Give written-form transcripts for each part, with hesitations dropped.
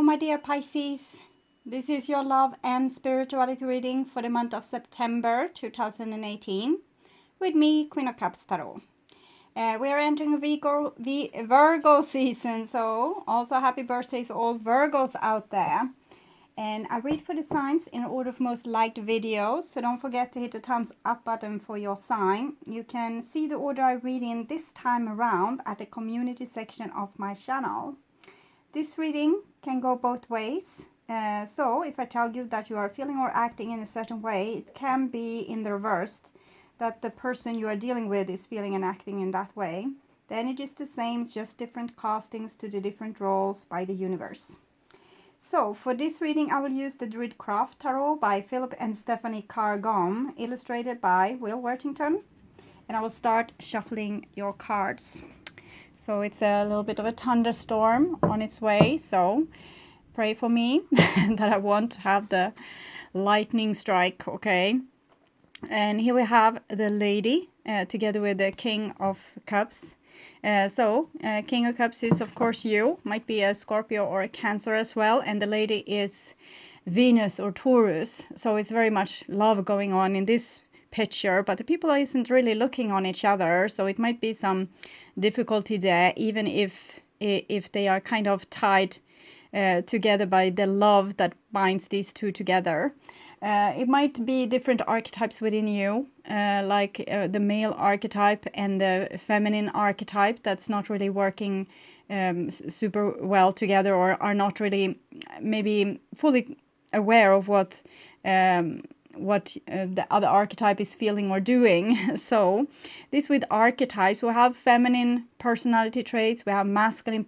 my dear Pisces. This is your love and spirituality reading for the month of September 2018 with me, Queen of Cups Tarot. We are entering Virgo season, so also happy birthdays to all Virgos out there. And I read for the signs in order of most liked videos, so don't forget to hit the thumbs up button for your sign. You can see the order I read in this time around at the community section of my channel. This reading can go both ways. So if I tell you that you are feeling or acting in a certain way, it can be in the reverse, that the person you are dealing with is feeling and acting in that way. The energy is the same, it's just different castings to the different roles by the universe. So for this reading I will use the Druidcraft Tarot by Philip and Stephanie Carr-Gomm, illustrated by Will Worthington. And I will start shuffling your cards. So it's a little bit of a thunderstorm on its way, so pray for me that I won't have the lightning strike, okay? And here we have the Lady together with the King of Cups. King of Cups is of course you, might be a Scorpio or a Cancer as well, and the Lady is Venus or Taurus, so it's very much love going on in this picture, but the people isn't really looking on each other, so it might be some difficulty there, even if they are kind of tied together by the love that binds these two together. It might be different archetypes within you, like the male archetype and the feminine archetype that's not really working super well together, or are not really maybe fully aware of what the other archetype is feeling or doing. So this with archetypes, we have feminine personality traits, we have masculine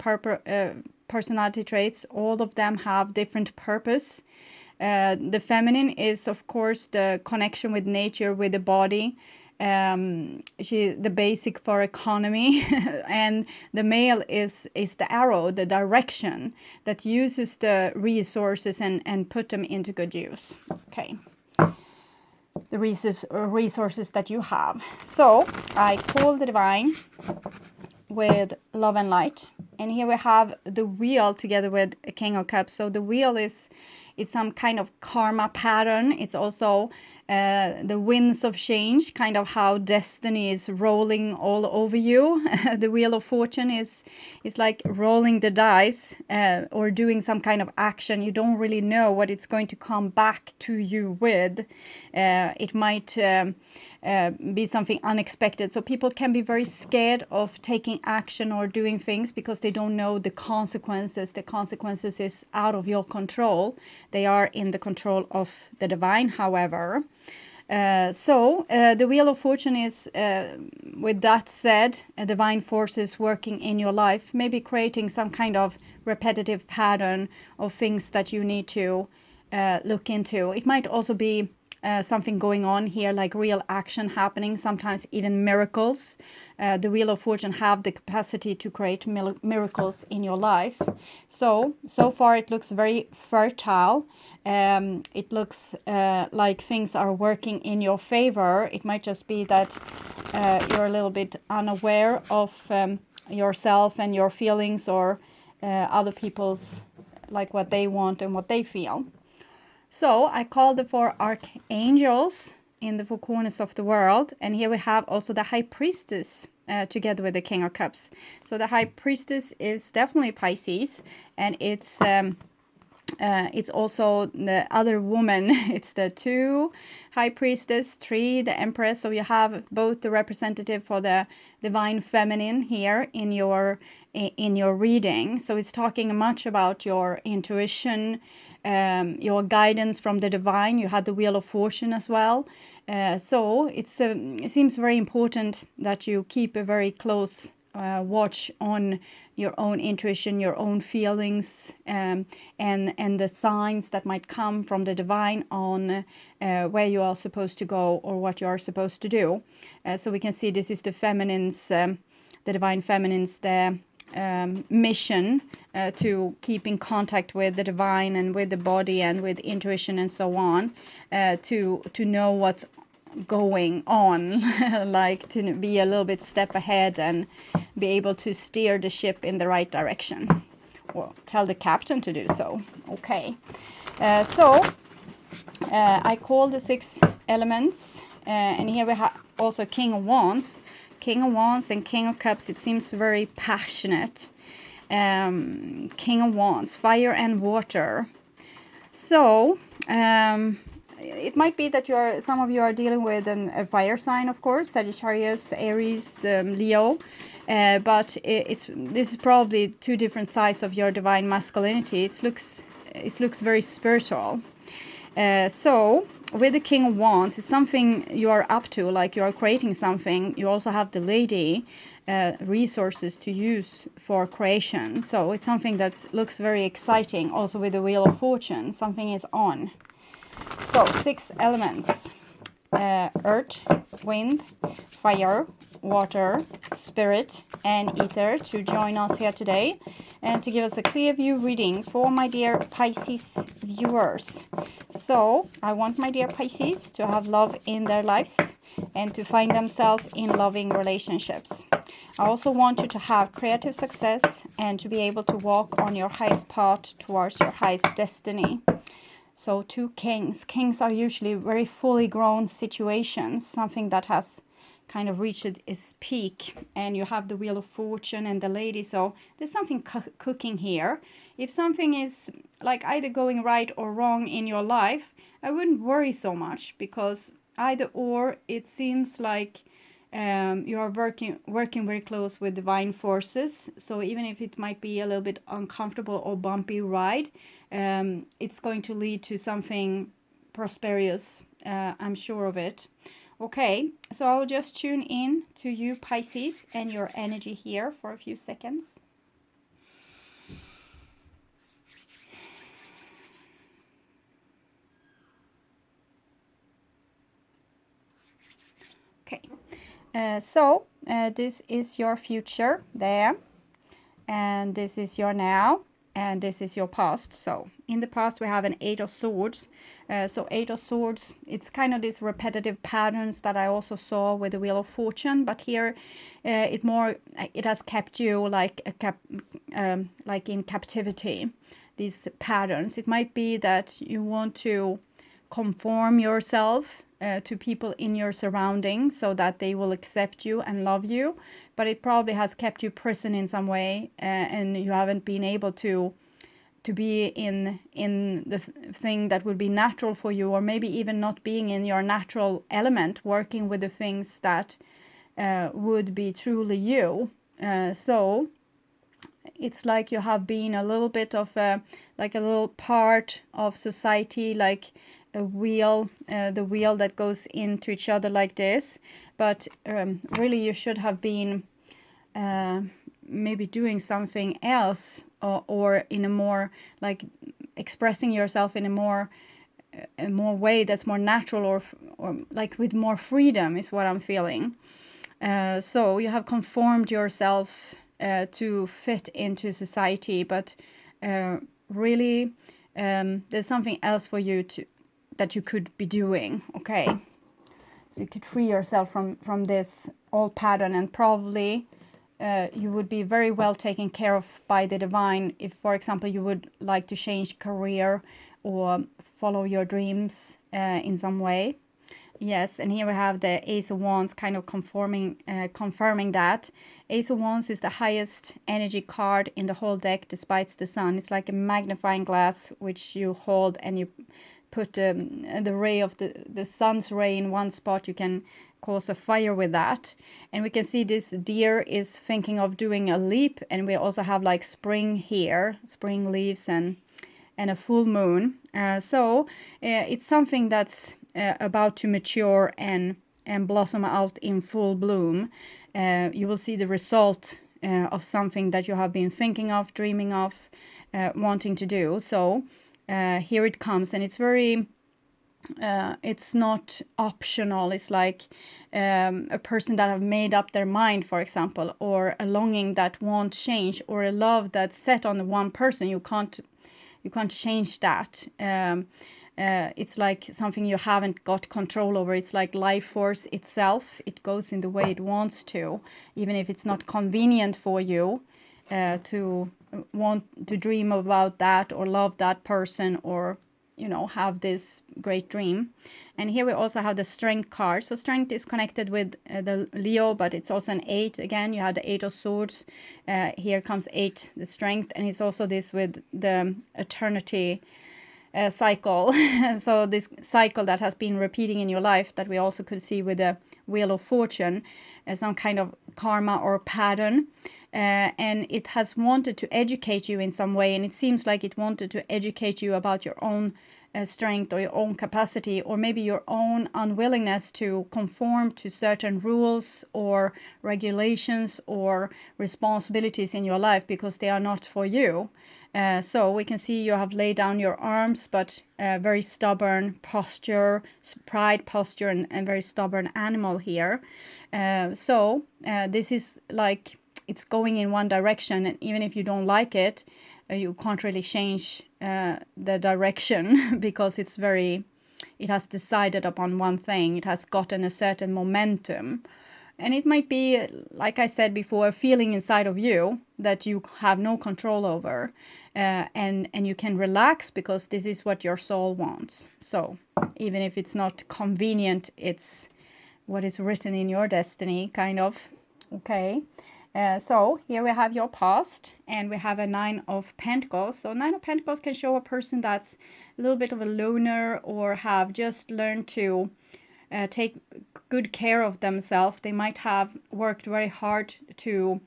personality traits. All of them have different purpose. The feminine is of course the connection with nature, with the body, the basic for economy. And the male is the arrow, the direction that uses the resources and put them into good use. Okay, the resources that you have. So I call the divine with love and light, and here we have the wheel together with a King of Cups. So the wheel it's some kind of karma pattern. It's also the winds of change, kind of how destiny is rolling all over you. The wheel of fortune is like rolling the dice or doing some kind of action. You don't really know what it's going to come back to you with. It might be something unexpected. So people can be very scared of taking action or doing things because they don't know the consequences. The consequences is out of your control. They are in the control of the divine, however. The Wheel of Fortune is, with that said, a divine forces working in your life, maybe creating some kind of repetitive pattern of things that you need to look into. It might also be something going on here, like real action happening, sometimes even miracles. The Wheel of Fortune have the capacity to create miracles in your life. So far it looks very fertile. It looks like things are working in your favor. It might just be that you're a little bit unaware of yourself and your feelings, or other people's, like what they want and what they feel. So I called the 4 archangels in the 4 corners of the world, and here we have also the High Priestess together with the King of Cups. So the High Priestess is definitely Pisces, and it's also the other woman. It's the 2 High Priestess, 3 the Empress. So you have both the representative for the divine feminine here in your reading. So it's talking much about your intuition, your guidance from the divine. You had the Wheel of Fortune as well. So it seems very important that you keep a very close watch on your own intuition, your own feelings, and the signs that might come from the divine on where you are supposed to go or what you are supposed to do. So we can see this is the feminine's, the divine feminine's, the mission to keep in contact with the divine and with the body and with intuition and so on, to know what's going on, like to be a little bit step ahead and be able to steer the ship in the right direction. or tell the captain to do so. Okay, so I call the 6 elements, and here we have also King of Wands. King of Wands and King of Cups, it seems very passionate. King of Wands, fire and water. So it might be that some of you are dealing with a fire sign, of course, Sagittarius, Aries, Leo. But this is probably 2 different sides of your divine masculinity. It looks very spiritual. So with the King of Wands, it's something you are up to, like you are creating something. You also have the Lady, resources to use for creation. So it's something that looks very exciting. Also with the Wheel of Fortune, something is on. So 6 elements: earth, wind, fire, water, spirit, and ether to join us here today and to give us a clear view reading for my dear Pisces viewers. So I want my dear Pisces to have love in their lives and to find themselves in loving relationships. I also want you to have creative success and to be able to walk on your highest path towards your highest destiny. So 2 kings. Kings are usually very fully grown situations, something that has kind of reached its peak. And you have the Wheel of Fortune and the Lady. So there's something cooking here. If something is like either going right or wrong in your life, I wouldn't worry so much, because either or, it seems like you are working very close with divine forces. So even if it might be a little bit uncomfortable or bumpy ride, it's going to lead to something prosperous. I'm sure of it. Okay, so I'll just tune in to you, Pisces, and your energy here for a few seconds. Okay, so this is your future there, and this is your now, and this is your past. So in the past we have an 8 of Swords. So 8 of Swords, it's kind of these repetitive patterns that I also saw with the Wheel of Fortune, but here it has kept you like like in captivity, these patterns. It might be that you want to conform yourself to people in your surroundings so that they will accept you and love you, but it probably has kept you prison in some way, and you haven't been able to be in the thing that would be natural for you, or maybe even not being in your natural element, working with the things that would be truly you. So it's like you have been a little bit of like a little part of society, like a wheel, the wheel that goes into each other like this. But really you should have been maybe doing something else, or in a more like expressing yourself in a more way that's more natural, or like with more freedom is what I'm feeling. So you have conformed yourself to fit into society, but really there's something else for you that you could be doing. Okay, so you could free yourself from this old pattern, and probably you would be very well taken care of by the divine if, for example, you would like to change career or follow your dreams in some way. Yes, and here we have the Ace of Wands kind of confirming that. Ace of Wands is the highest energy card in the whole deck despite the sun. It's like a magnifying glass which you hold, and you put the ray of the sun's ray in one spot. You can cause a fire with that. And we can see this deer is thinking of doing a leap, and we also have like spring here, spring leaves and a full moon. So it's something that's about to mature and blossom out in full bloom. You will see the result of something that you have been thinking of, dreaming of, wanting to do. So here it comes, and it's very it's not optional. It's like a person that have made up their mind, for example, or a longing that won't change, or a love that's set on the one person. You can't change that. It's like something you haven't got control over. It's like life force itself. It goes in the way it wants to, even if it's not convenient for you to want to dream about that or love that person, or have this great dream. And here we also have the Strength card. So Strength is connected with the Leo, but it's also an 8. Again, you have the 8 of Swords. Here comes 8, the Strength, and it's also this with the eternity cycle. So this cycle that has been repeating in your life, that we also could see with the Wheel of Fortune, some kind of karma or pattern. And it has wanted to educate you in some way, and it seems like it wanted to educate you about your own strength or your own capacity, or maybe your own unwillingness to conform to certain rules or regulations or responsibilities in your life because they are not for you. So we can see you have laid down your arms, but very stubborn posture, pride posture, and very stubborn animal here. So this is like, it's going in one direction, and even if you don't like it, you can't really change the direction because it has decided upon one thing. It has gotten a certain momentum. And it might be, like I said before, a feeling inside of you that you have no control over. And you can relax because this is what your soul wants. So even if it's not convenient, it's what is written in your destiny, kind of. Okay. So here we have your past, and we have a 9 of Pentacles. So 9 of Pentacles can show a person that's a little bit of a loner, or have just learned to take good care of themselves. They might have worked very hard to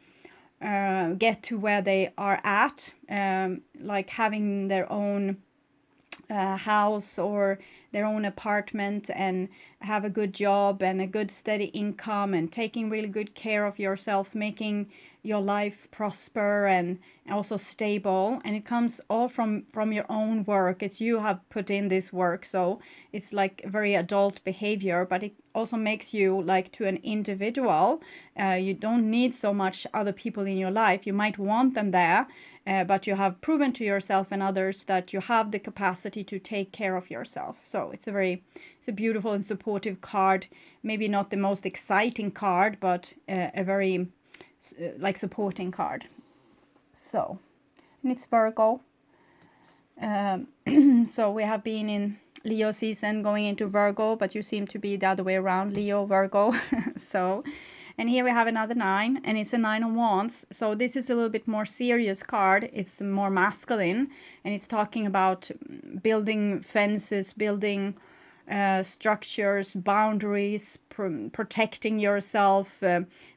get to where they are at, like having their own house or their own apartment, and have a good job and a good steady income, and taking really good care of yourself, making your life prosper and also stable. And it comes all from your own work. It's you have put in this work, so it's like very adult behavior, but it also makes you like to an individual. You don't need so much other people in your life. You might want them there, but you have proven to yourself and others that you have the capacity to take care of yourself. So it's a beautiful and supportive card. Maybe not the most exciting card, but a very like supporting card. So, and it's Virgo. So we have been in Leo season going into Virgo, but you seem to be the other way around, Leo, Virgo. So, and here we have another 9, and it's a 9 of Wands. So this is a little bit more serious card. It's more masculine, and it's talking about building fences, building structures, boundaries, protecting yourself,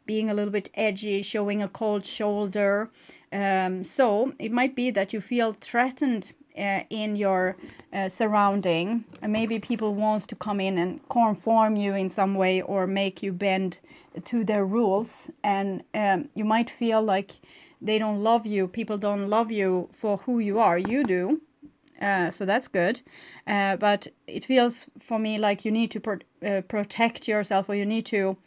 being a little bit edgy, showing a cold shoulder. So it might be that you feel threatened in your surrounding, and maybe people wants to come in and conform you in some way or make you bend to their rules, and you might feel like they don't love you. People don't love you for who you are. You do. So that's good, but it feels for me like you need to protect yourself, or you need to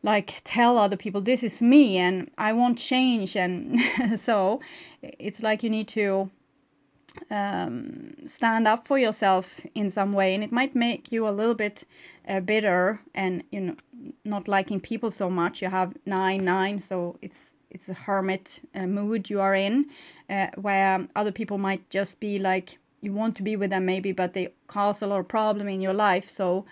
like tell other people, this is me and I won't change. And so it's like you need to stand up for yourself in some way, and it might make you a little bit bitter and not liking people so much. You have 9, so it's a hermit mood you are in, where other people might just be like, you want to be with them maybe, but they cause a lot of problem in your life. So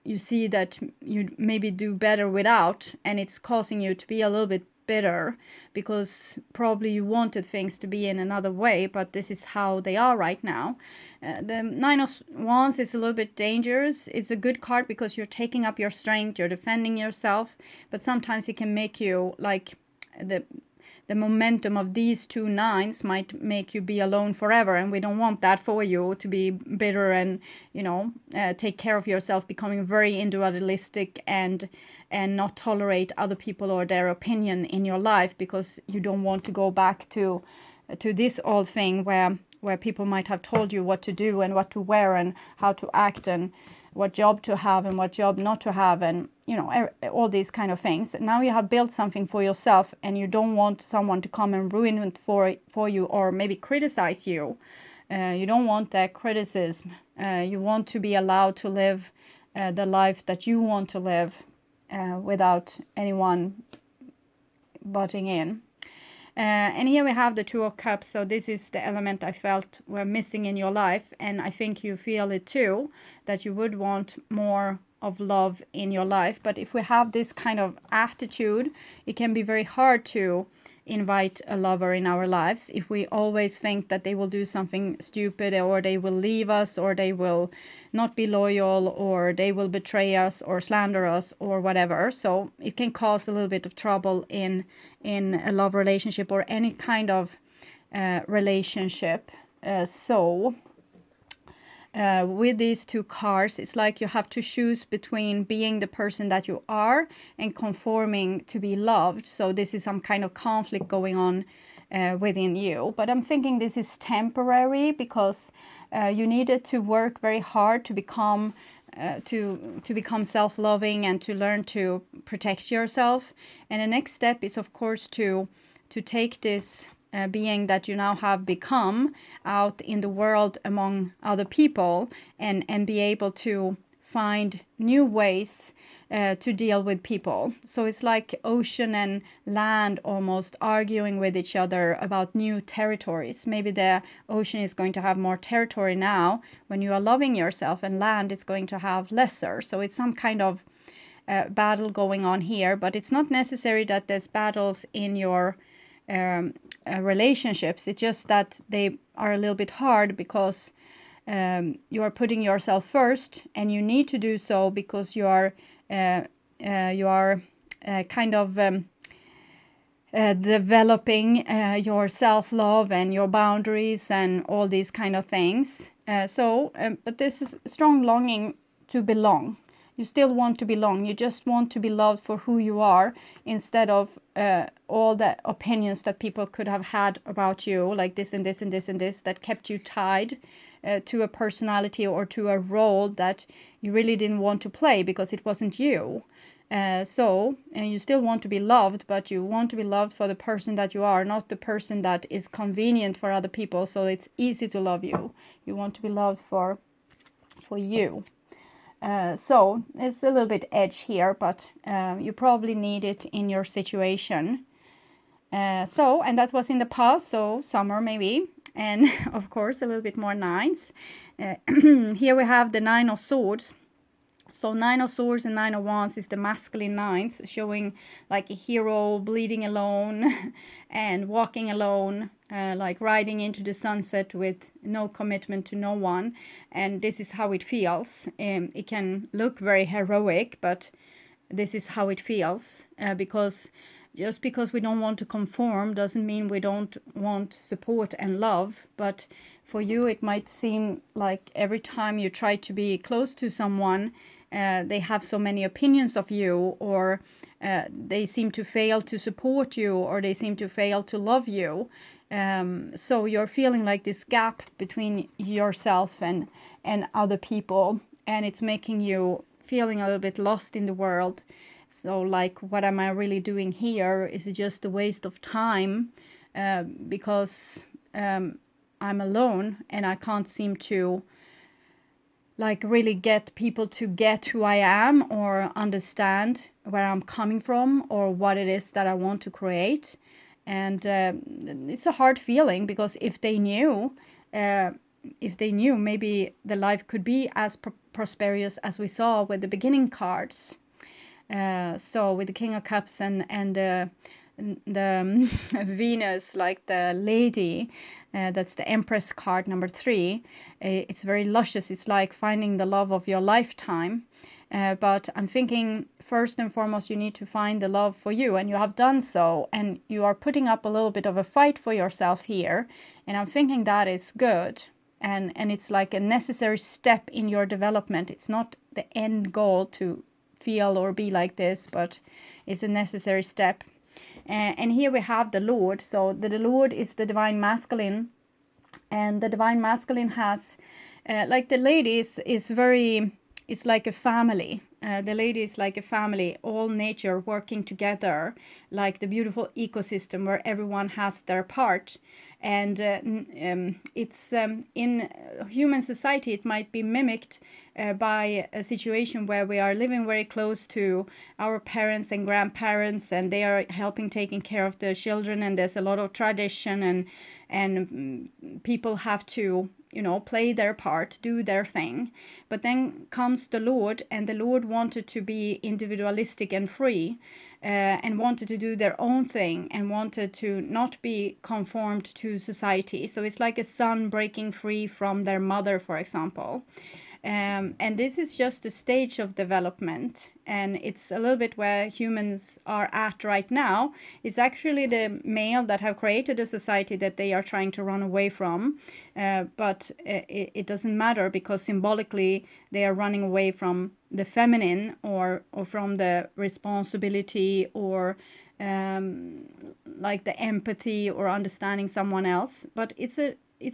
you see that you maybe do better without, and it's causing you to be a little bit bitter because probably you wanted things to be in another way, but this is how they are right now. The 9 of Wands is a little bit dangerous. It's a good card because you're taking up your strength, you're defending yourself, but sometimes it can make you like the momentum of these 2 9s might make you be alone forever, and we don't want that for you, to be bitter and take care of yourself, becoming very individualistic and not tolerate other people or their opinion in your life, because you don't want to go back to this old thing where people might have told you what to do and what to wear and how to act and what job to have and what job not to have, and all these kind of things. Now you have built something for yourself, and you don't want someone to come and ruin it for you, or maybe criticize you. You don't want that criticism. You want to be allowed to live the life that you want to live without anyone butting in. And here we have the Two of Cups. So this is the element I felt were missing in your life. And I think you feel it too, that you would want more of love in your life. But if we have this kind of attitude, it can be very hard to invite a lover in our lives if we always think that they will do something stupid, or they will leave us, or they will not be loyal, or they will betray us or slander us or whatever. So it can cause a little bit of trouble in a love relationship or any kind of relationship. With these two cards, it's like you have to choose between being the person that you are and conforming to be loved. So this is some kind of conflict going on within you. But I'm thinking this is temporary, because you needed to work very hard to become become self-loving and to learn to protect yourself. And the next step is, of course, to take this being that you now have become out in the world among other people, and be able to find new ways to deal with people. So it's like ocean and land almost arguing with each other about new territories. Maybe the ocean is going to have more territory now when you are loving yourself, and land is going to have lesser. So it's some kind of battle going on here, but it's not necessary that there's battles in your relationships. It's just that they are a little bit hard, because you are putting yourself first, and you need to do so because you are kind of developing your self-love and your boundaries and all these kind of things. But this is strong longing to belong. You still want to belong. You just want to be loved for who you are, instead of all the opinions that people could have had about you, like this and this and this and this, that kept you tied to a personality or to a role that you really didn't want to play because it wasn't you. And you still want to be loved, but you want to be loved for the person that you are, not the person that is convenient for other people, so it's easy to love you. You want to be loved for you. So it's a little bit edge here, but you probably need it in your situation. And that was in the past, so summer maybe. And of course a little bit more nines. Here we have the Nine of Swords. So Nine of Swords and Nine of Wands is the masculine nines, showing like a hero bleeding alone and walking alone, like riding into the sunset with no commitment to no one. And this is how it feels. It can look very heroic, but this is how it feels, because just because we don't want to conform doesn't mean we don't want support and love. But for you, it might seem like every time you try to be close to someone, they have so many opinions of you, or they seem to fail to support you, or they seem to fail to love you. So you're feeling like this gap between yourself and other people, and it's making you feeling a little bit lost in the world. So like, what am I really doing here? Is it just a waste of time because I'm alone and I can't seem to like really get people to get who I am, or understand where I'm coming from, or what it is that I want to create. And it's a hard feeling, because if they knew, maybe the life could be as prosperous as we saw with the beginning cards. So with the King of Cups and the Venus, like the lady, that's the Empress card number 3. It's very luscious. It's like finding the love of your lifetime. But I'm thinking first and foremost, you need to find the love for you, and you have done so, and you are putting up a little bit of a fight for yourself here. And I'm thinking that is good. And it's like a necessary step in your development. It's not the end goal to feel or be like this, but it's a necessary step. And here we have the Lord. So the Lord is the divine masculine, and the divine masculine has like the lady is very, it's like a family. the lady is like a family, all nature working together, like the beautiful ecosystem where everyone has their part. And it's in human society, it might be mimicked by a situation where we are living very close to our parents and grandparents, and they are helping taking care of the children, and there's a lot of tradition, and people have to, you know, play their part, do their thing. But then comes the Lord, and the Lord wanted to be individualistic and free, and wanted to do their own thing, and wanted to not be conformed to society. So it's like a son breaking free from their mother, for example. And this is just a stage of development, and it's a little bit where humans are at right now. It's actually the male that have created a society that they are trying to run away from, but it doesn't matter, because symbolically they are running away from the feminine, or from the responsibility, or like the empathy or understanding someone else. But it's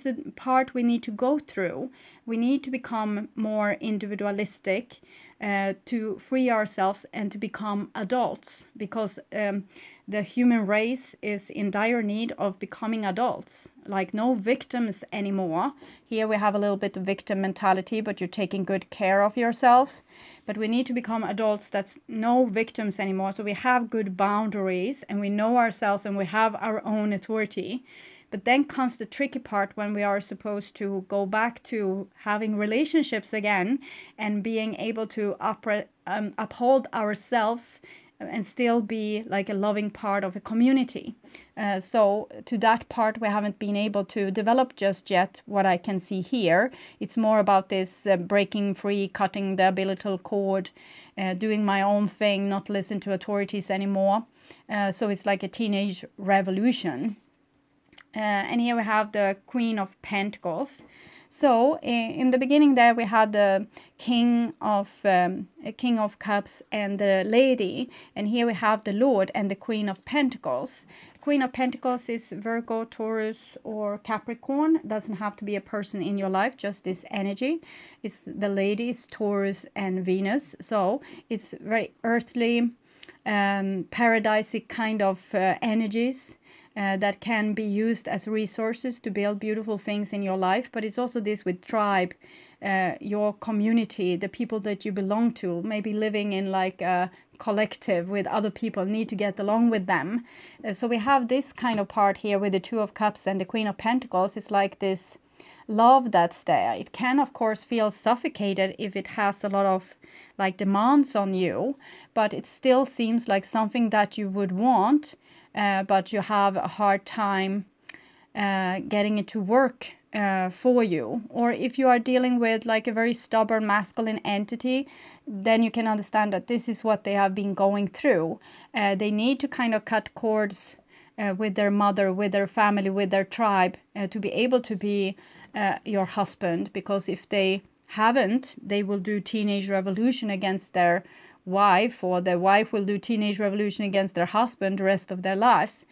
a part we need to go through. We need to become more individualistic, to free ourselves and to become adults, because the human race is in dire need of becoming adults. Like, no victims anymore. Here we have a little bit of victim mentality, but you're taking good care of yourself. But we need to become adults that's no victims anymore. So we have good boundaries, and we know ourselves, and we have our own authority. But then comes the tricky part, when we are supposed to go back to having relationships again, and being able to uphold ourselves and still be like a loving part of a community. So to that part, we haven't been able to develop just yet, what I can see here. It's more about this breaking free, cutting the umbilical cord, doing my own thing, not listen to authorities anymore. So it's like a teenage revolution. And here we have the Queen of Pentacles. So in the beginning there we had the King of Cups and the Lady, and here we have the Lord and the Queen of Pentacles. Queen of Pentacles is Virgo, Taurus, or Capricorn. Doesn't have to be a person in your life, just this energy. It's the ladies, Taurus and Venus. So it's very earthly, paradisic kind of energies. That can be used as resources to build beautiful things in your life. But it's also this with tribe, your community, the people that you belong to, maybe living in like a collective with other people, need to get along with them. So we have this kind of part here with the Two of Cups and the Queen of Pentacles. It's like this love that's there. It can of course feel suffocated if it has a lot of like demands on you, but it still seems like something that you would want. But you have a hard time getting it to work for you. Or if you are dealing with like a very stubborn masculine entity, then you can understand that this is what they have been going through. They need to kind of cut cords with their mother, with their family, with their tribe, to be able to be your husband. Because if they haven't, they will do teenage revolution against their wife, or the wife will do teenage revolution against their husband the rest of their lives.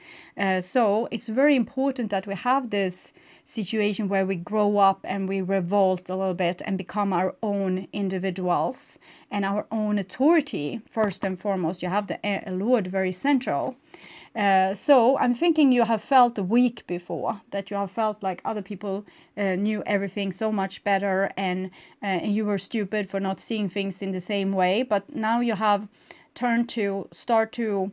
So it's very important that we have this situation where we grow up and we revolt a little bit and become our own individuals and our own authority. First and foremost, you have the Lord very central. So I'm thinking you have felt weak before, that you have felt like other people knew everything so much better, and you were stupid for not seeing things in the same way. But now you have turned to start to,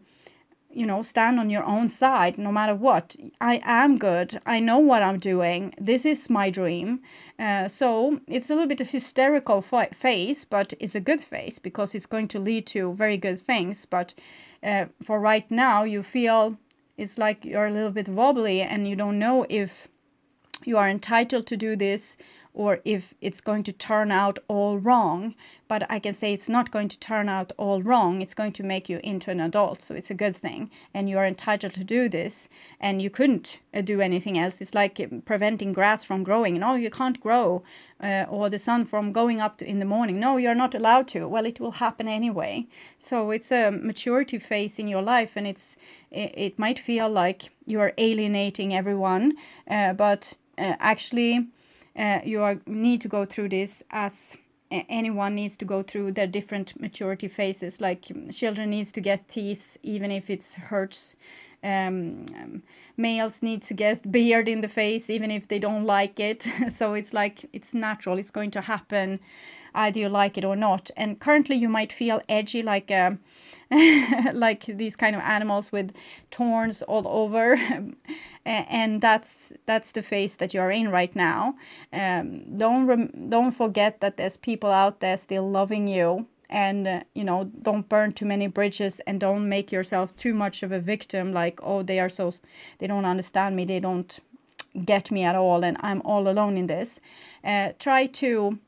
you know, stand on your own side no matter what. I am good. I know what I'm doing. This is my dream. So it's a little bit of hysterical phase, but it's a good phase because it's going to lead to very good things. But for right now, you feel it's like you're a little bit wobbly and you don't know if you are entitled to do this or if it's going to turn out all wrong. But I can say it's not going to turn out all wrong. It's going to make you into an adult. So it's a good thing. And you are entitled to do this. And you couldn't do anything else. It's like preventing grass from growing. No, you can't grow. Or the sun from going up in the morning. No, you're not allowed to. Well, it will happen anyway. So it's a maturity phase in your life. And it might feel like you are alienating everyone. But actually... you need to go through this as anyone needs to go through their different maturity phases. Like children needs to get teeth even if it hurts. Males need to get beard in the face even if they don't like it. So it's like, it's natural, it's going to happen either you like it or not. And currently you might feel edgy, like like these kind of animals with thorns all over. And that's the phase that you're in right now. Don't forget that there's people out there still loving you. And you know, don't burn too many bridges, and don't make yourself too much of a victim, like, oh, they don't understand me, they don't get me at all, and I'm all alone in this. Try to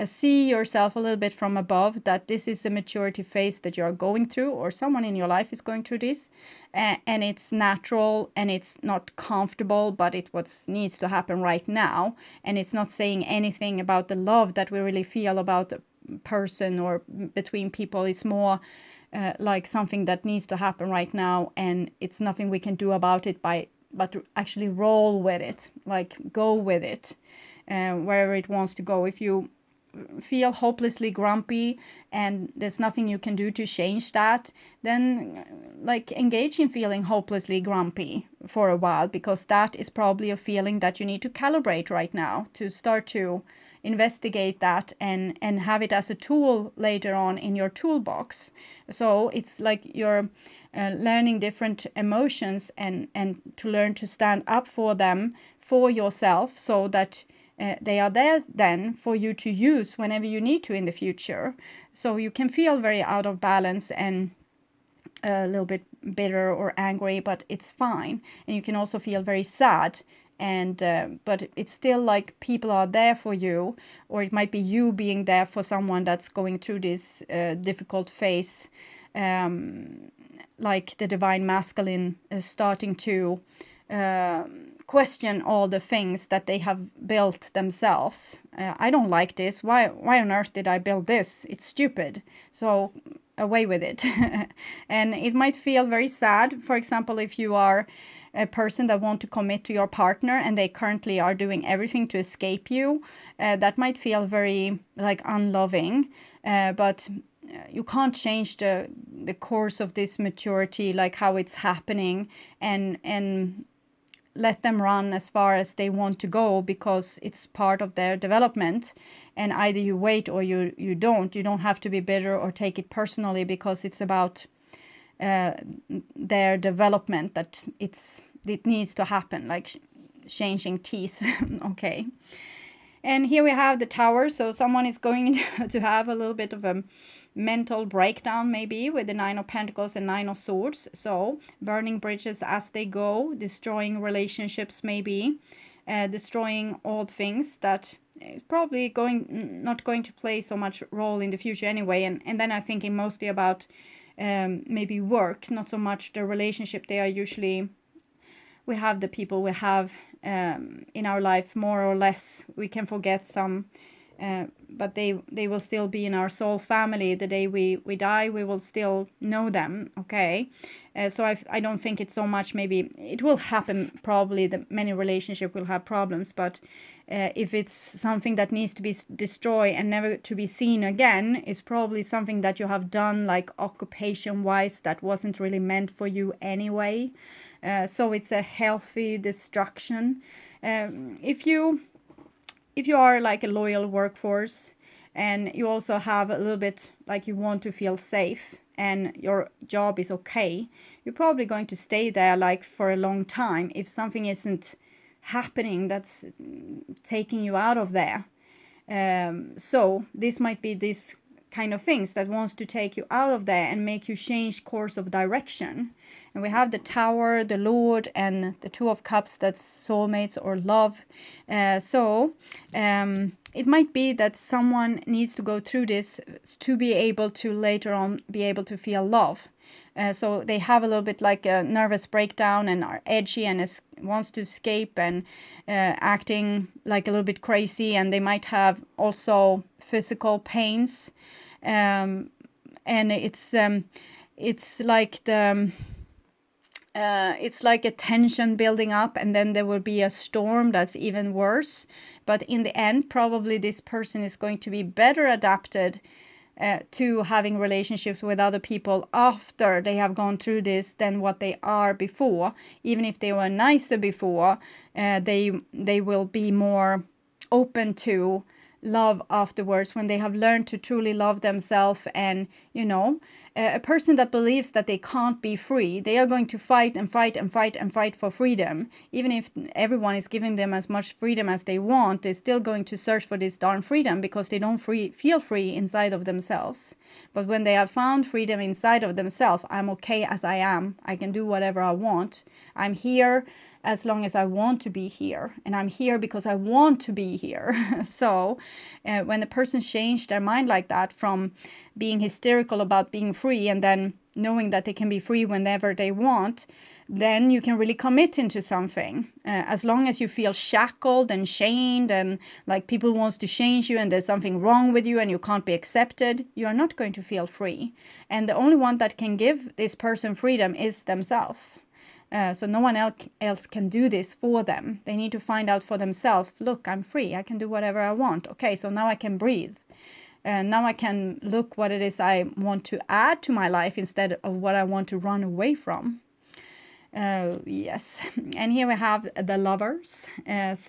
see yourself a little bit from above, that this is a maturity phase that you're going through, or someone in your life is going through this, and it's natural, and it's not comfortable, but it what needs to happen right now. And it's not saying anything about the love that we really feel about the person or between people. It's more like something that needs to happen right now, and it's nothing we can do about it but actually roll with it, like go with it wherever it wants to go. If you feel hopelessly grumpy and there's nothing you can do to change that, then like engage in feeling hopelessly grumpy for a while, because that is probably a feeling that you need to calibrate right now, to start to investigate that and have it as a tool later on in your toolbox. So it's like you're learning different emotions and to learn to stand up for them for yourself, so that they are there then for you to use whenever you need to in the future. So you can feel very out of balance and a little bit bitter or angry, but it's fine. And you can also feel very sad, and but it's still like people are there for you, or it might be you being there for someone that's going through this difficult phase, like the divine masculine is starting to question all the things that they have built themselves. I don't like this. Why on earth did I build this? It's stupid. So away with it. And it might feel very sad. For example, if you are a person that want to commit to your partner and they currently are doing everything to escape you, that might feel very like unloving. But you can't change the course of this maturity, like how it's happening, and let them run as far as they want to go, because it's part of their development. And either you wait or you don't have to be bitter or take it personally, because it's about their development, that it needs to happen, like changing teeth. Okay. And here we have the Tower. So someone is going to have a little bit of a mental breakdown, maybe, with the Nine of Pentacles and Nine of Swords. So burning bridges as they go, destroying relationships, maybe, destroying old things that probably not going to play so much role in the future anyway. And then I'm thinking mostly about maybe work, not so much the relationship. They are usually, we have the people we have in our life, more or less. We can forget some, but they will still be in our soul family. The day we die, we will still know them. Okay. So I don't think it's so much, maybe it will happen, probably that many relationships will have problems, but if it's something that needs to be destroyed and never to be seen again, it's probably something that you have done, like occupation wise, that wasn't really meant for you anyway. So it's a healthy destruction. If you are like a loyal workforce, and you also have a little bit like you want to feel safe and your job is okay, you're probably going to stay there like for a long time if something isn't happening that's taking you out of there. So this might be this kind of things that wants to take you out of there and make you change course of direction. And we have the Tower, the Lord, and the Two of Cups, that's soulmates or love. So it might be that someone needs to go through this to be able to later on be able to feel love. So they have a little bit like a nervous breakdown and are edgy and wants to escape and acting like a little bit crazy. And they might have also physical pains. And it's like the it's like a tension building up, and then there will be a storm that's even worse. But in the end, probably this person is going to be better adapted to having relationships with other people after they have gone through this than what they are before. Even if they were nicer before, they will be more open to love afterwards when they have learned to truly love themselves. And a person that believes that they can't be free, they are going to fight and fight and fight and fight for freedom. Even if everyone is giving them as much freedom as they want, they're still going to search for this darn freedom because they don't feel free inside of themselves. But when they have found freedom inside of themselves, I'm okay as I am, I can do whatever I want, I'm here as long as I want to be here, and I'm here because I want to be here. So when the person changed their mind like that, from being hysterical about being free and then knowing that they can be free whenever they want, then you can really commit into something. As long as you feel shackled and chained and like people wants to change you and there's something wrong with you and you can't be accepted, you are not going to feel free. And the only one that can give this person freedom is themselves. So no one else can do this for them. They need to find out for themselves, look, I'm free, I can do whatever I want. Okay, so now I can breathe. Now I can look what it is I want to add to my life instead of what I want to run away from. Yes, and here we have the Lovers. As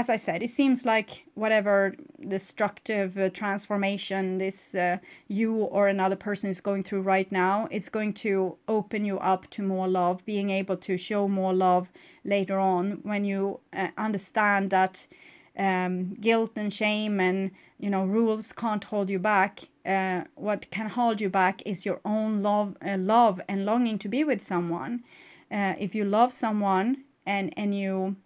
I said, it seems like whatever destructive transformation this you or another person is going through right now, it's going to open you up to more love, being able to show more love later on when you understand that guilt and shame and rules can't hold you back. What can hold you back is your own love and longing to be with someone. If you love someone and you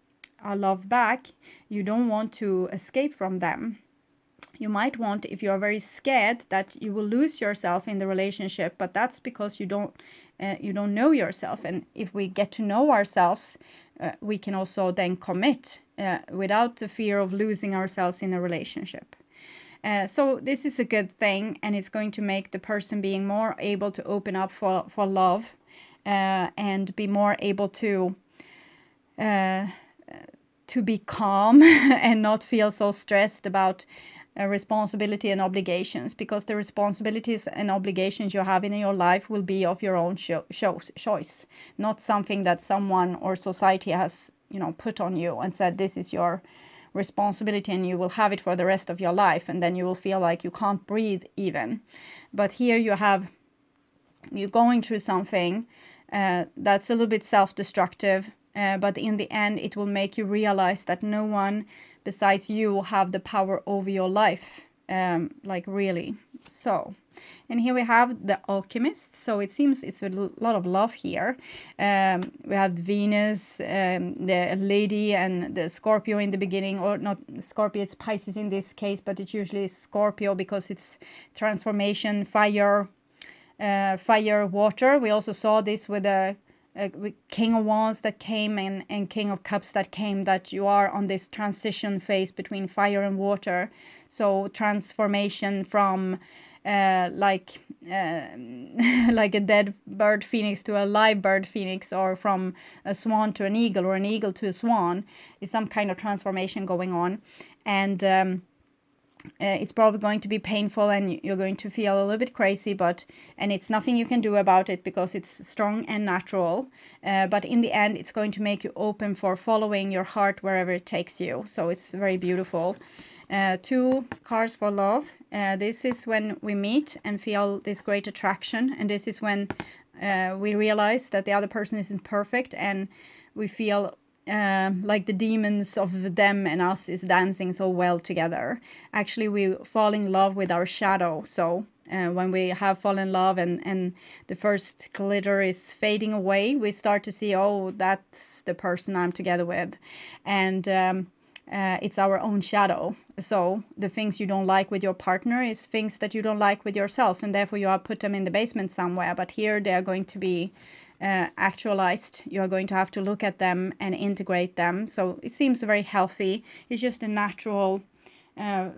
are loved back, you don't want to escape from them. You might want, if you are very scared that you will lose yourself in the relationship, but that's because you don't know yourself. And if we get to know ourselves, we can also then commit without the fear of losing ourselves in a relationship. So this is a good thing, and it's going to make the person being more able to open up for love and be more able to be calm and not feel so stressed about responsibility and obligations, because the responsibilities and obligations you have in your life will be of your own choice, not something that someone or society has put on you and said this is your responsibility and you will have it for the rest of your life, and then you will feel like you can't breathe even. But here you're going through something that's a little bit self-destructive, but in the end it will make you realize that no one besides you have the power over your life, like really. So, and here we have the Alchemist. So it seems it's a lot of love here. We have Venus, the lady, and the Scorpio in the beginning, or not Scorpio, it's Pisces in this case, but it's usually Scorpio because it's transformation, fire, water. We also saw this with the King of Wands that came and King of Cups that came, that you are on this transition phase between fire and water. So transformation from like a dead bird phoenix to a live bird phoenix, or from a swan to an eagle, or an eagle to a swan, is some kind of transformation going on. And it's probably going to be painful and you're going to feel a little bit crazy, and it's nothing you can do about it because it's strong and natural. But in the end, it's going to make you open for following your heart wherever it takes you. So it's very beautiful. 2 cards for love. This is when we meet and feel this great attraction. And this is when we realize that the other person isn't perfect, and we feel like the demons of them and us is dancing so well together. Actually, we fall in love with our shadow. So when we have fallen in love and the first glitter is fading away, we start to see, oh, that's the person I'm together with. And it's our own shadow. So the things you don't like with your partner is things that you don't like with yourself, and therefore you have put them in the basement somewhere. But here they are going to be actualized. You're going to have to look at them and integrate them. So it seems very healthy. It's just a natural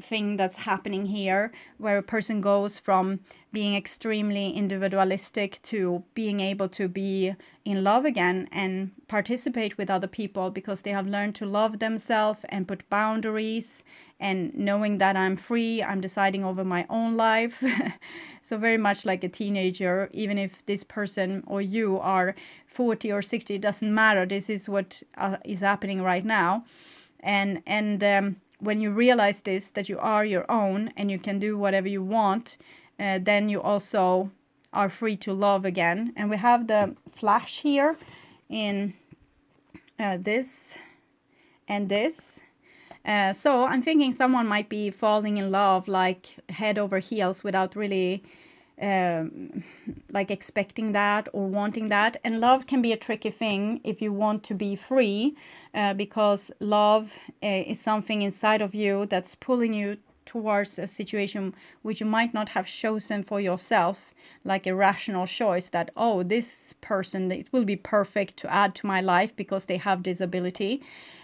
thing that's happening here, where a person goes from being extremely individualistic to being able to be in love again and participate with other people because they have learned to love themselves and put boundaries, and knowing that I'm free, I'm deciding over my own life. So very much like a teenager, even if this person or you are 40 or 60, it doesn't matter. This is what is happening right now. And when you realize this, that you are your own and you can do whatever you want, then you also are free to love again. And we have the flash here in this and this. So I'm thinking someone might be falling in love like head over heels without really like expecting that or wanting that. And love can be a tricky thing if you want to be free, because love is something inside of you that's pulling you towards a situation which you might not have chosen for yourself, like a rational choice that, oh, this person, it will be perfect to add to my life because they have this ability.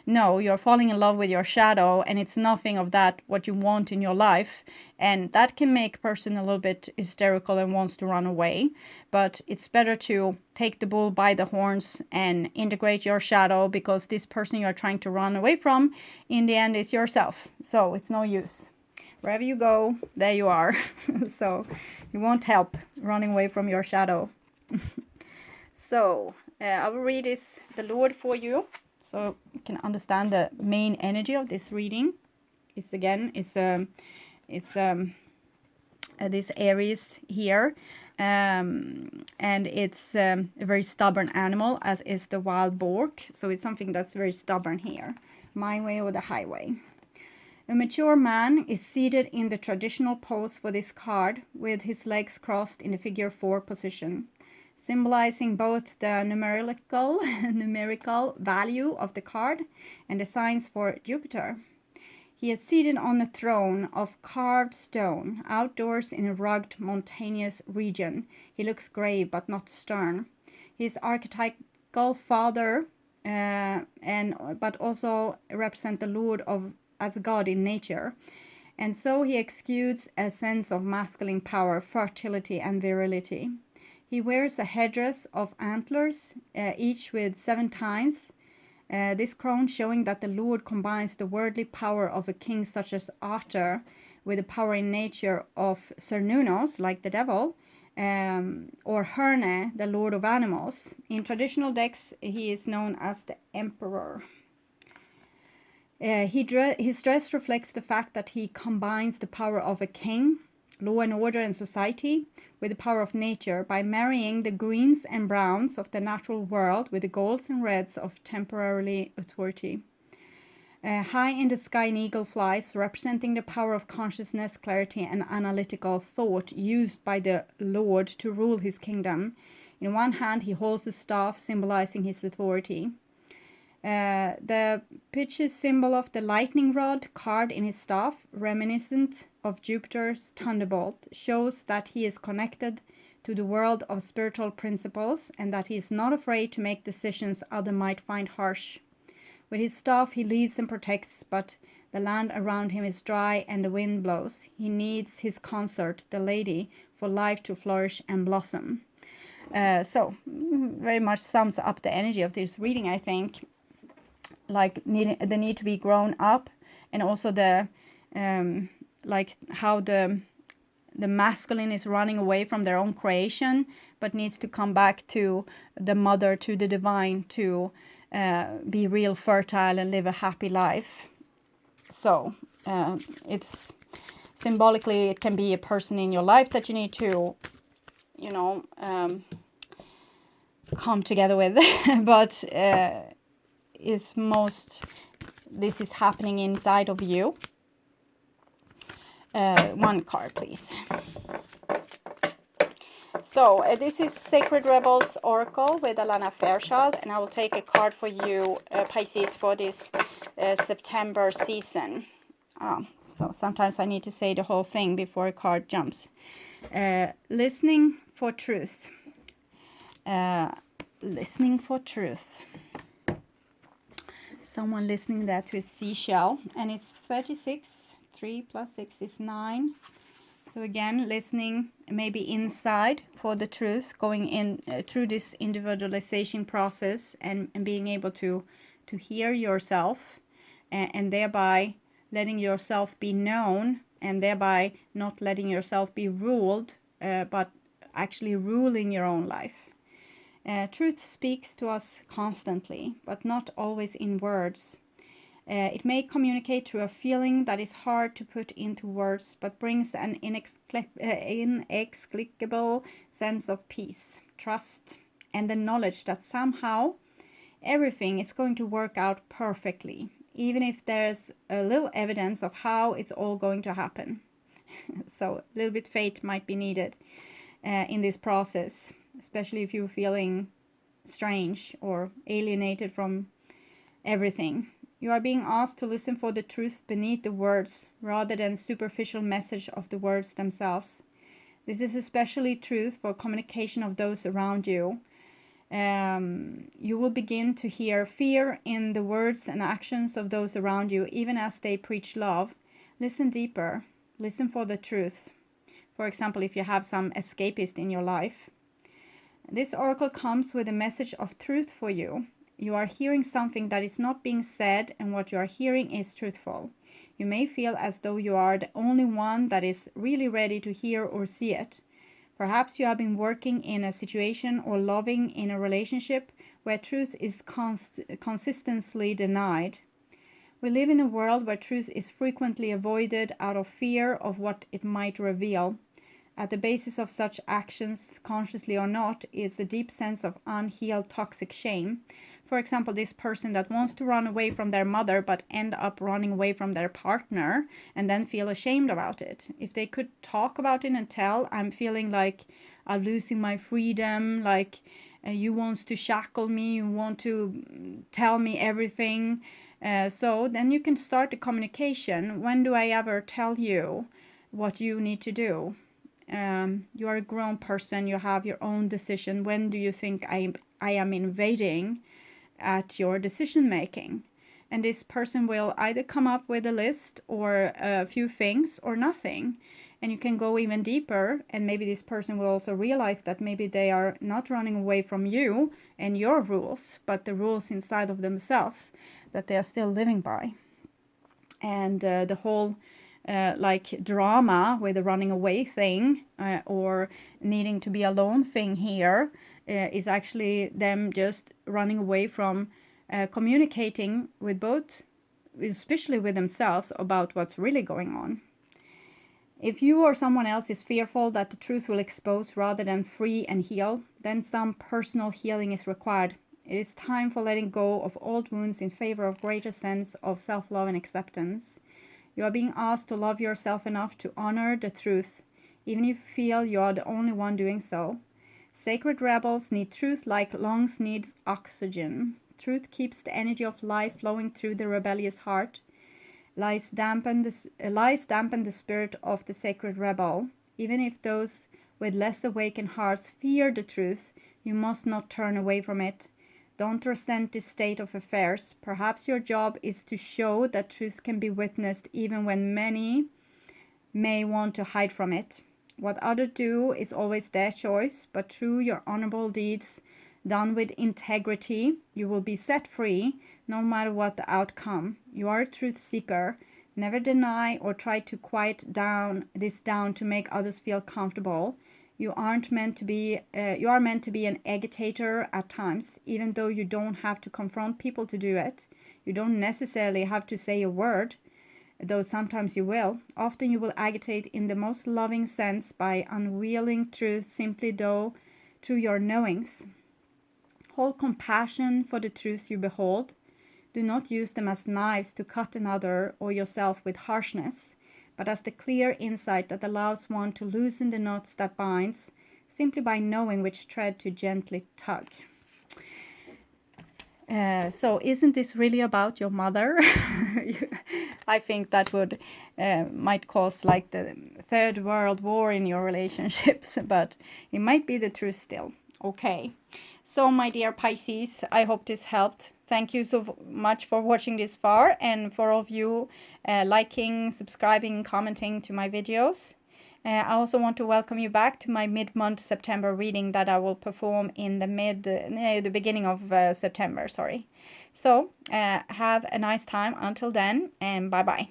No, you're falling in love with your shadow, and it's nothing of that what you want in your life. And that can make a person a little bit hysterical and wants to run away. But it's better to take the bull by the horns and integrate your shadow, because this person you're trying to run away from, in the end, is yourself. So it's no use. Wherever you go, there you are. So you won't help running away from your shadow. So I will read the Lord for you, so you can understand the main energy of this reading. It's this Aries here, and it's a very stubborn animal, as is the wild boar. So it's something that's very stubborn here. My way or the highway. A mature man is seated in the traditional pose for this card, with his legs crossed in the figure 4 position, symbolizing both the numerical value of the card and the signs for Jupiter. He is seated on a throne of carved stone, outdoors in a rugged, mountainous region. He looks grave but not stern. His archetypal father, but also represent the Lord as God in nature, and so he exudes a sense of masculine power, fertility, and virility. He wears a headdress of antlers, each with 7 tines. This crown showing that the Lord combines the worldly power of a king such as Arthur with the power in nature of Cernunnos, like the devil, or Herne, the Lord of Animals. In traditional decks, he is known as the Emperor. His dress reflects the fact that he combines the power of a king, law and order and society, with the power of nature by marrying the greens and browns of the natural world with the golds and reds of temporary authority. High in the sky an eagle flies, representing the power of consciousness, clarity, and analytical thought used by the Lord to rule his kingdom. In one hand he holds a staff symbolizing his authority. The pitch symbol of the lightning rod carved in his staff, reminiscent of Jupiter's thunderbolt, shows that he is connected to the world of spiritual principles and that he is not afraid to make decisions others might find harsh. With his staff he leads and protects, but the land around him is dry and the wind blows. He needs his consort, the lady, for life to flourish and blossom. So very much sums up the energy of this reading, I think. Like the need to be grown up, and also the like how the masculine is running away from their own creation, but needs to come back to the mother, to the divine, to be real fertile and live a happy life. So it's symbolically, it can be a person in your life that you need to, come together with, but this is happening inside of you. One card, please. So this is Sacred Rebels Oracle with Alana Fairchild, and I will take a card for you, Pisces, for this September season. So sometimes I need to say the whole thing before a card jumps. Listening for truth. Listening for truth. Someone listening there to a seashell, and it's 36, 3 plus 6 is 9. So again, listening maybe inside for the truth, going in through this individualization process and being able to hear yourself and thereby letting yourself be known and thereby not letting yourself be ruled, but actually ruling your own life. Truth speaks to us constantly, but not always in words. It may communicate through a feeling that is hard to put into words, but brings an inexplicable sense of peace, trust, and the knowledge that somehow everything is going to work out perfectly, even if there's a little evidence of how it's all going to happen. So a little bit fate might be needed in this process, especially if you're feeling strange or alienated from everything. You are being asked to listen for the truth beneath the words rather than superficial message of the words themselves. This is especially true for communication of those around you. You will begin to hear fear in the words and actions of those around you, even as they preach love. Listen deeper. Listen for the truth. For example, if you have some escapist in your life. This oracle comes with a message of truth for you. You are hearing something that is not being said, and what you are hearing is truthful. You may feel as though you are the only one that is really ready to hear or see it. Perhaps you have been working in a situation or loving in a relationship where truth is consistently denied. We live in a world where truth is frequently avoided out of fear of what it might reveal. At the basis of such actions, consciously or not, is a deep sense of unhealed toxic shame. For example, this person that wants to run away from their mother but end up running away from their partner and then feel ashamed about it. If they could talk about it and tell, I'm feeling like I'm losing my freedom, like you wants to shackle me, you want to tell me everything. So then you can start the communication. When do I ever tell you what you need to do? You are a grown person, you have your own decision. When do you think I am invading at your decision making? And this person will either come up with a list or a few things or nothing. And you can go even deeper, and maybe this person will also realize that maybe they are not running away from you and your rules, but the rules inside of themselves that they are still living by. And the whole like drama with the running away thing or needing to be alone thing here is actually them just running away from communicating with both, especially with themselves, about what's really going on. If you or someone else is fearful that the truth will expose rather than free and heal, then some personal healing is required. It is time for letting go of old wounds in favor of greater sense of self-love and acceptance. You are being asked to love yourself enough to honor the truth, even if you feel you are the only one doing so. Sacred rebels need truth like lungs need oxygen. Truth keeps the energy of life flowing through the rebellious heart. Lies dampen the spirit of the sacred rebel. Even if those with less awakened hearts fear the truth, you must not turn away from it. Don't resent this state of affairs. Perhaps your job is to show that truth can be witnessed even when many may want to hide from it. What others do is always their choice, but through your honorable deeds done with integrity, you will be set free no matter what the outcome. You are a truth seeker. Never deny or try to quiet down to make others feel comfortable. You are meant to be an agitator at times, even though you don't have to confront people to do it. You don't necessarily have to say a word, though sometimes you will. Often you will agitate in the most loving sense by unveiling truth simply through your knowings. Hold compassion for the truth you behold. Do not use them as knives to cut another or yourself with harshness, but as the clear insight that allows one to loosen the knots that binds, simply by knowing which thread to gently tug. So isn't this really about your mother? I think that would might cause like the Third World War in your relationships, but it might be the truth still. Okay, so my dear Pisces, I hope this helped thank you so much for watching this far, and for all of you liking, subscribing, commenting to my videos. I also want to welcome you back to my mid-month September reading that I will perform in the beginning of September, sorry. So have a nice time until then, and bye-bye.